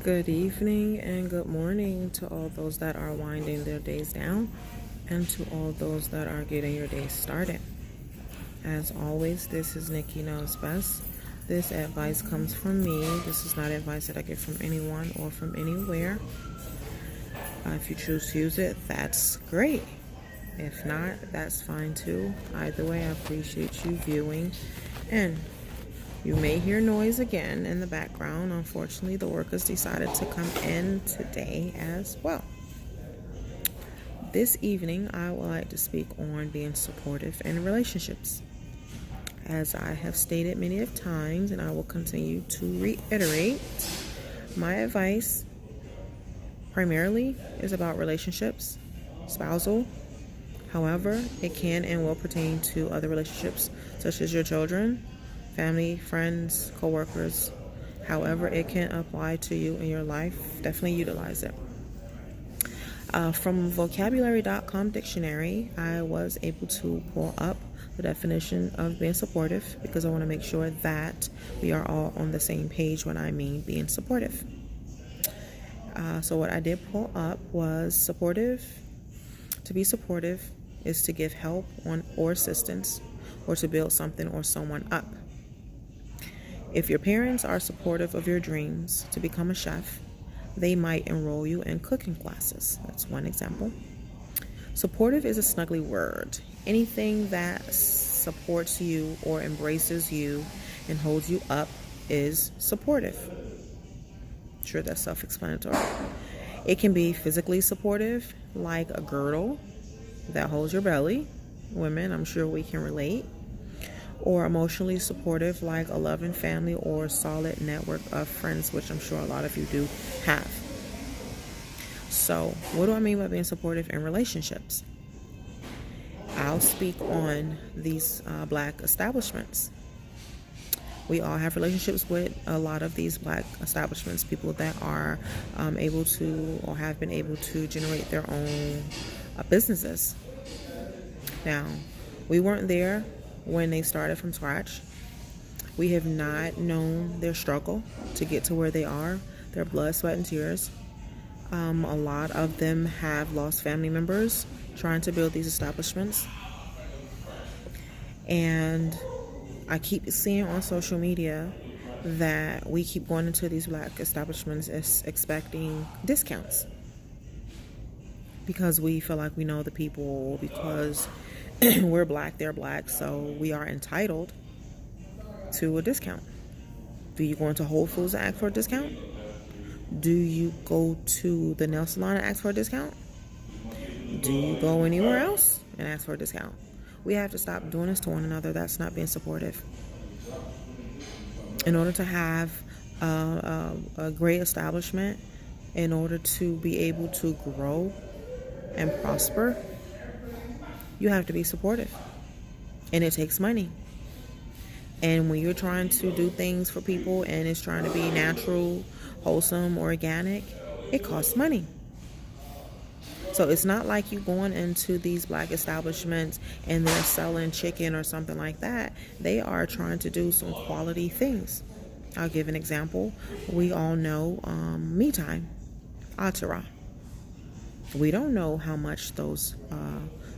Good evening and good morning to all those that are winding their days down and to all those that are getting your day started. As always, this is Nikki Knows Best. This advice comes from me. This is not advice that I get from anyone or from anywhere. If you choose to use it, that's great. If not, that's fine too. Either way, I appreciate you viewing. And you may hear noise again in the background. Unfortunately, the workers decided to come in today as well. This evening, I would like to speak on being supportive in relationships. As I have stated many of times, and I will continue to reiterate, my advice primarily is about relationships, spousal. However, it can and will pertain to other relationships, such as your children, family, friends, co-workers. However it can apply to you in your life, definitely utilize it. From vocabulary.com dictionary, I was able to pull up the definition of being supportive because I want to make sure that we are all on the same page when I mean being supportive. So what I did pull up was supportive. To be supportive is to give help or assistance or to build something or someone up. If your parents are supportive of your dreams to become a chef, they might enroll you in cooking classes. That's one example. Supportive is a snuggly word. Anything that supports you or embraces you and holds you up is supportive. Sure, that's self-explanatory. It can be physically supportive, like a girdle that holds your belly. Women, I'm sure we can relate. Or emotionally supportive, like a loving family or solid network of friends, which I'm sure a lot of you do have. So, what do I mean by being supportive in relationships? I'll speak on these black establishments. We all have relationships with a lot of these black establishments, people that are able to or have been able to generate their own businesses. Now, we weren't there when they started from scratch. We have not known their struggle to get to where they are, their blood, sweat, and tears. A lot of them have lost family members trying to build these establishments. And I keep seeing on social media that we keep going into these black establishments expecting discounts because we feel like we know the people, because we're black, they're black, so we are entitled to a discount. Do you go into Whole Foods and ask for a discount? Do you go to the nail salon and ask for a discount? Do you go anywhere else and ask for a discount? We have to stop doing this to one another. That's not being supportive. In order to have a great establishment, in order to be able to grow and prosper, you have to be supportive. And it takes money. And when you're trying to do things for people and it's trying to be natural, wholesome, organic, it costs money. So it's not like you going into these black establishments and they're selling chicken or something like that. They are trying to do some quality things. I'll give an example. We all know Me Time, Atara. We don't know how much those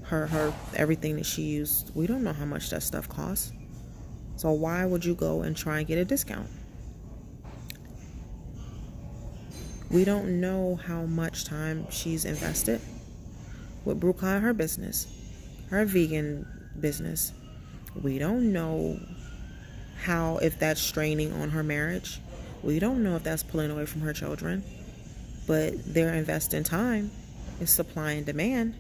her everything that she used, we don't know how much that stuff costs. So why would you go and try and get a discount? We don't know how much time she's invested with Brukai, her business, her vegan business. We don't know if that's straining on her marriage. We don't know if that's pulling away from her children. But they're investing time. It's supply and demand.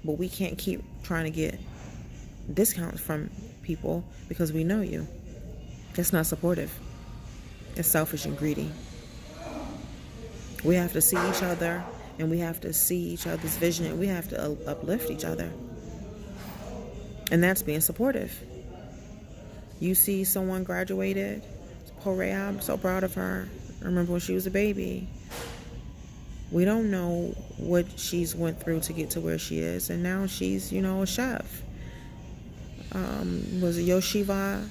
But we can't keep trying to get discounts from people because we know you. That's not supportive. It's selfish and greedy. We have to see each other, and we have to see each other's vision, and we have to uplift each other. And that's being supportive. You see someone graduated, poor Ray, I'm so proud of her. I remember when she was a baby. We don't know what she's went through to get to where she is, and now she's, a chef. Was it Yoshiva?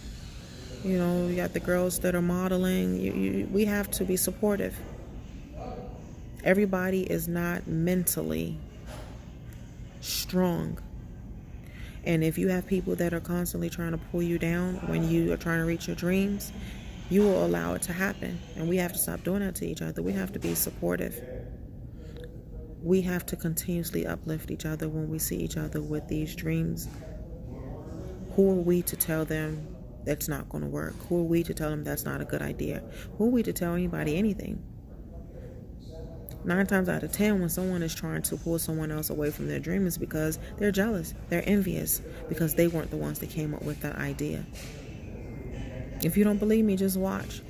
You got the girls that are modeling. We have to be supportive. Everybody is not mentally strong. And if you have people that are constantly trying to pull you down when you are trying to reach your dreams, you will allow it to happen. And we have to stop doing that to each other. We have to be supportive. We have to continuously uplift each other when we see each other with these dreams. Who are we to tell them that's not going to work? Who are we to tell them that's not a good idea? Who are we to tell anybody anything? 9 times out of 10, when someone is trying to pull someone else away from their dream, is because they're jealous, they're envious, because they weren't the ones that came up with that idea. If you don't believe me, just watch.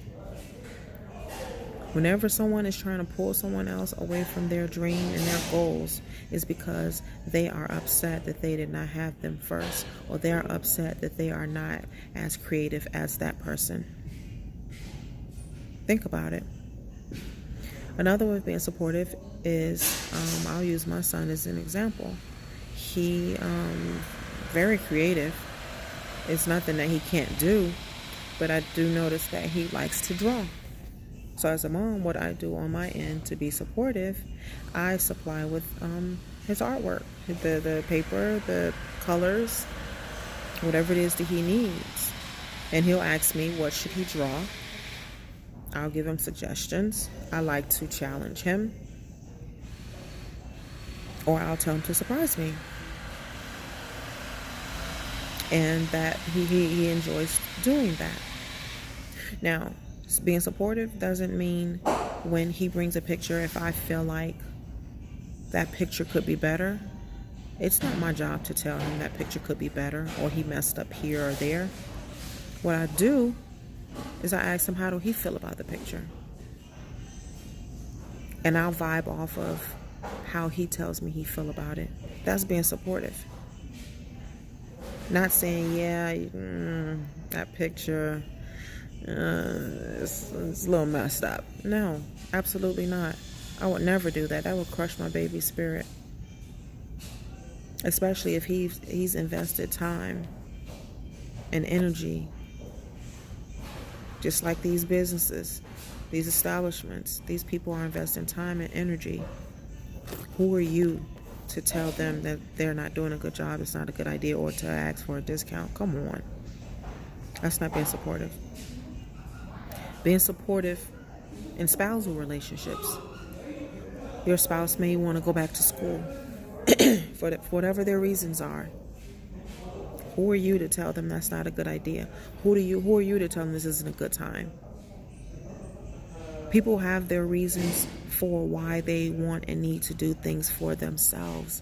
Whenever someone is trying to pull someone else away from their dream and their goals, is because they are upset that they did not have them first, or they are upset that they are not as creative as that person. Think about it. Another way of being supportive is, I'll use my son as an example. He very creative. It's nothing that he can't do, but I do notice that he likes to draw. So as a mom, what I do on my end to be supportive, I supply with his artwork, the paper, the colors, whatever it is that he needs. And he'll ask me, what should he draw? I'll give him suggestions. I like to challenge him. Or I'll tell him to surprise me. And that he enjoys doing that. Now, being supportive doesn't mean when he brings a picture, if I feel like that picture could be better, it's not my job to tell him that picture could be better or he messed up here or there. What I do is I ask him, how do he feel about the picture? And I'll vibe off of how he tells me he feel about it. That's being supportive. Not saying, that picture, it's a little messed up. No, absolutely not. I would never do that. That would crush my baby's spirit. Especially if he's invested time and energy. Just like these businesses, these establishments, these people are investing time and energy. Who are you to tell them that they're not doing a good job, it's not a good idea, or to ask for a discount? Come on. That's not being supportive. Being supportive in spousal relationships. Your spouse may want to go back to school for whatever their reasons are. Who are you to tell them that's not a good idea? Who are you to tell them this isn't a good time? People have their reasons for why they want and need to do things for themselves.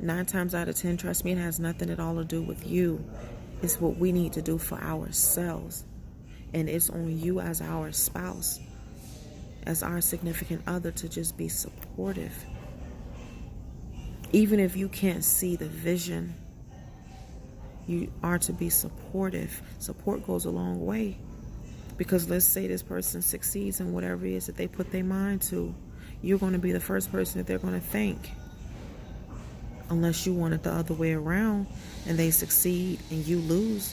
9 times out of 10, trust me, it has nothing at all to do with you. It's what we need to do for ourselves. And it's on you as our spouse, as our significant other, to just be supportive. Even if you can't see the vision, you are to be supportive. Support goes a long way. Because let's say this person succeeds in whatever it is that they put their mind to. You're going to be the first person that they're going to thank. Unless you want it the other way around and they succeed and you lose.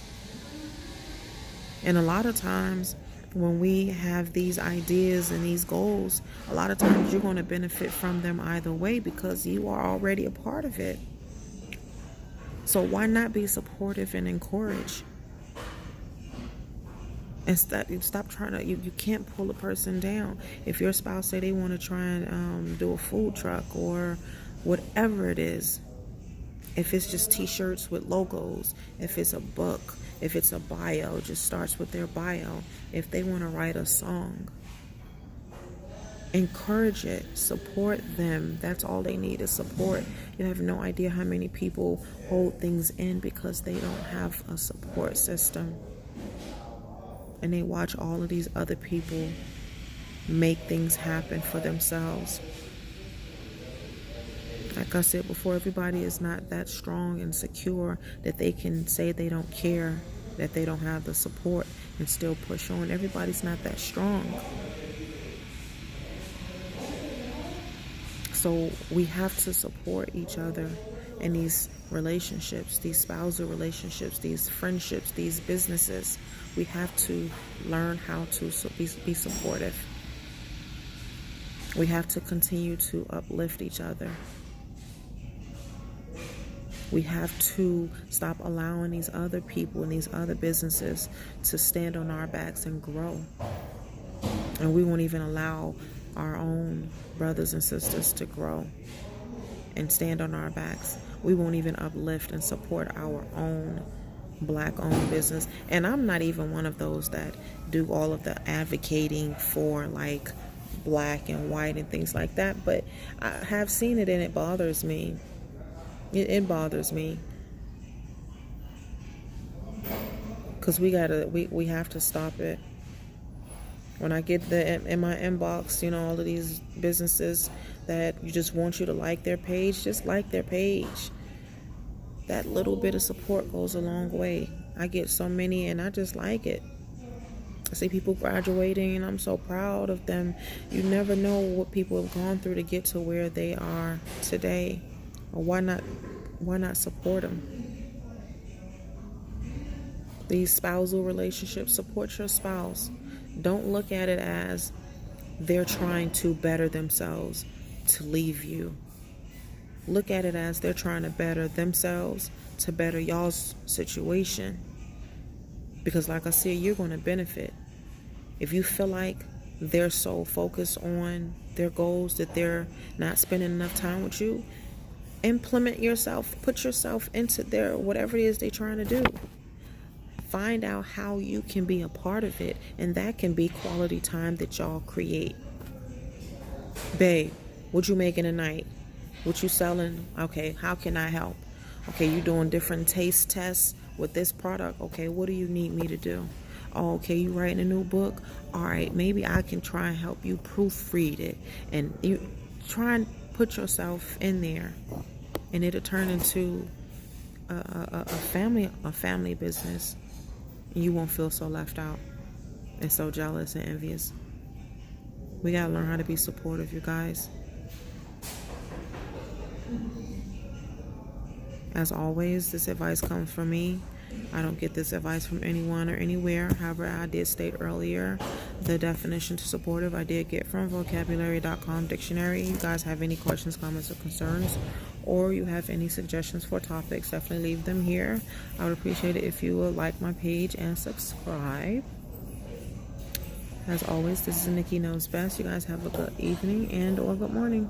And a lot of times when we have these ideas and these goals, a lot of times you're going to benefit from them either way because you are already a part of it. So why not be supportive and encourage? And stop trying to, you can't pull a person down. If your spouse say they want to try and do a food truck or whatever it is, if it's just t-shirts with logos, if it's a book, if it's a bio, just starts with their bio. If they want to write a song, encourage it, support them. That's all they need is support. You have no idea how many people hold things in because they don't have a support system. And they watch all of these other people make things happen for themselves. Like I said before, everybody is not that strong and secure that they can say they don't care, that they don't have the support and still push on. Everybody's not that strong. So we have to support each other in these relationships, these spousal relationships, these friendships, these businesses. We have to learn how to be supportive. We have to continue to uplift each other. We have to stop allowing these other people and these other businesses to stand on our backs and grow. And we won't even allow our own brothers and sisters to grow and stand on our backs. We won't even uplift and support our own Black-owned business. And I'm not even one of those that do all of the advocating for like Black and white and things like that. But I have seen it and it bothers me. It bothers me, because we have to stop it. When I get in my inbox, all of these businesses that just want you to like their page, just like their page. That little bit of support goes a long way. I get so many and I just like it. I see people graduating and I'm so proud of them. You never know what people have gone through to get to where they are today. Or why not support them? These spousal relationships, support your spouse. Don't look at it as they're trying to better themselves to leave you. Look at it as they're trying to better themselves to better y'all's situation. Because like I said, you're going to benefit. If you feel like they're so focused on their goals that they're not spending enough time with you, implement yourself, put yourself into their whatever it is they're trying to do. Find out how you can be a part of it, and that can be quality time that y'all create. Babe, what you making tonight? What you selling? Okay, how can I help? Okay, you doing different taste tests with this product. Okay, what do you need me to do? Oh, okay, you writing a new book? All right, maybe I can try and help you proofread it. And you try and put yourself in there, and it'll turn into a family business. You won't feel so left out and so jealous and envious. We gotta learn how to be supportive, you guys. As always, this advice comes from me. I don't get this advice from anyone or anywhere. However, I did state earlier the definition to supportive I did get from vocabulary.com dictionary. You guys have any questions, comments, or concerns, or you have any suggestions for topics, definitely leave them here. I would appreciate it if you would like my page and subscribe. As always, this is Nikki Knows Best. You guys have a good evening and or good morning.